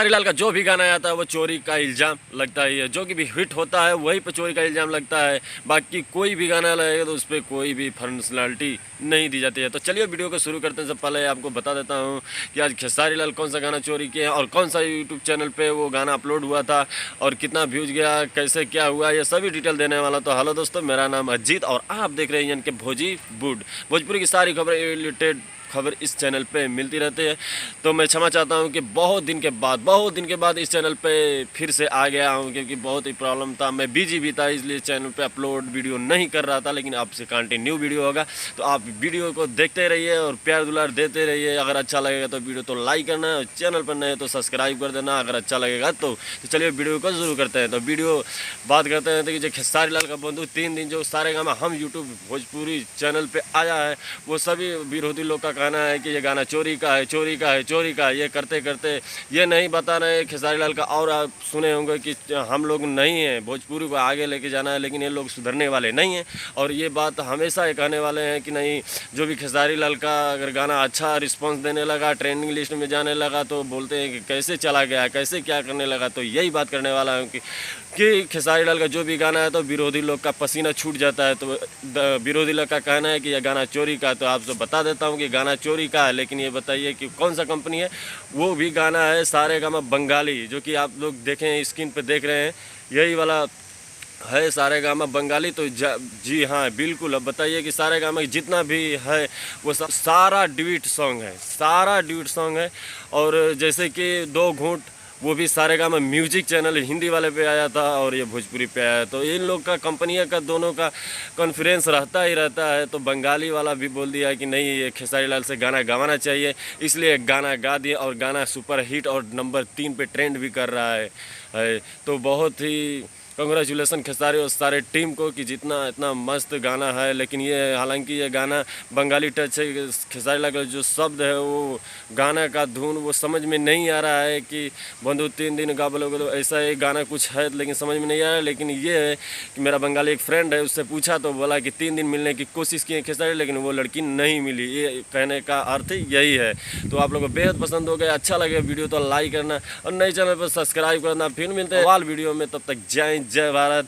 खेसारी लाल का जो भी गाना आता है वो चोरी का इल्ज़ाम लगता ही है। जो कि भी हिट होता है वहीं पर चोरी का इल्ज़ाम लगता है। बाकी कोई भी गाना लगेगा तो उस पर कोई भी पर्सनालिटी नहीं दी जाती है। तो चलिए वीडियो को शुरू करते हैं। सबसे पहले आपको बता देता हूँ कि आज खेसारी लाल कौन सा गाना चोरी किया और कौन सा यूट्यूब चैनल पे वो गाना अपलोड हुआ था और कितना व्यूज़ गया, कैसे क्या हुआ, ये सभी डिटेल देने वाला। तो हेलो दोस्तों, मेरा नाम अजीत और आप देख रहे हैं यानी कि भोजपुरी की सारी खबरें रिलेटेड खबर इस चैनल पे मिलती रहती है। तो मैं क्षमा चाहता हूँ कि बहुत दिन के बाद इस चैनल पे फिर से आ गया हूँ, क्योंकि बहुत ही प्रॉब्लम था, मैं बिजी भी था, इसलिए चैनल पे अपलोड वीडियो नहीं कर रहा था। लेकिन आपसे कंटिन्यू वीडियो होगा, तो आप वीडियो को देखते रहिए और प्यार दुलार देते रहिए। अगर अच्छा लगेगा तो वीडियो तो लाइक करना है और चैनल पर नए तो सब्सक्राइब कर देना अगर अच्छा लगेगा तो चलिए वीडियो को शुरू करते हैं। तो वीडियो बात करते हैं कि जो खेसारी लाल का बंधु 3 दिन जो सारे गाना हम यूट्यूब भोजपुरी चैनल पर आया है, वो सभी विरोधी लोग का कहना है कि ये गाना चोरी का है। ये करते करते ये नहीं बता रहे खेसारी लाल का। और आप सुने होंगे कि हम लोग नहीं हैं, भोजपुरी को आगे लेके जाना है, लेकिन ये लोग सुधरने वाले नहीं हैं। और ये बात हमेशा ये कहने वाले हैं कि नहीं, जो भी खेसारी लाल का अगर गाना अच्छा रिस्पॉन्स देने लगा, ट्रेंडिंग लिस्ट में जाने लगा, तो बोलते हैं कि कैसे चला गया, कैसे क्या करने लगा। तो यही बात करने वाला हूँ कि खेसारी लाल का जो भी गाना है तो विरोधी लोग का पसीना छूट जाता है। तो विरोधी लोग का कहना है कि यह गाना चोरी का है। तो आपसे बता देता हूँ कि गाना चोरी का है, लेकिन ये बताइए कि कौन सा कंपनी है। वो भी गाना है सारेगामा बंगाली, जो कि आप लोग देखें स्क्रीन पे देख रहे हैं, यही वाला है सारेगामा बंगाली। तो जी हाँ बिल्कुल। अब बताइए कि सारेगामा जितना भी है वो सारा ड्यूट सॉन्ग है। और जैसे कि 2 घूंट वो भी सारेगामा म्यूजिक चैनल हिंदी वाले पे आया था और ये भोजपुरी पे आया। तो इन लोग का कंपनियों का दोनों का कॉन्फ्रेंस रहता ही रहता है। तो बंगाली वाला भी बोल दिया कि नहीं, ये खेसारी लाल से गाना गवाना चाहिए, इसलिए गाना गा दिया और गाना सुपर हिट और नंबर 3 पे ट्रेंड भी कर रहा है। तो बहुत ही कंग्रेचुलेसन खेसारी और सारे टीम को कि इतना मस्त गाना है। लेकिन ये हालांकि ये गाना बंगाली टच है, खेसारी लाल का जो शब्द है वो गाना का धुन वो समझ में नहीं आ रहा है कि बंधु 3 दिन गा बोलोगे, तो ऐसा एक गाना कुछ है लेकिन समझ में नहीं आ रहा है। लेकिन ये है कि मेरा बंगाली एक फ्रेंड है, उससे पूछा तो बोला कि 3 दिन मिलने की कोशिश की खेसारी, लेकिन वो लड़की नहीं मिली। ये कहने का अर्थ यही है। तो आप लोगों को बेहद पसंद हो गया, अच्छा लगे वीडियो तो लाइक करना और नए चैनल पर सब्सक्राइब करना। फिर मिलते हैं वाल वीडियो में, तब तक जय भारत।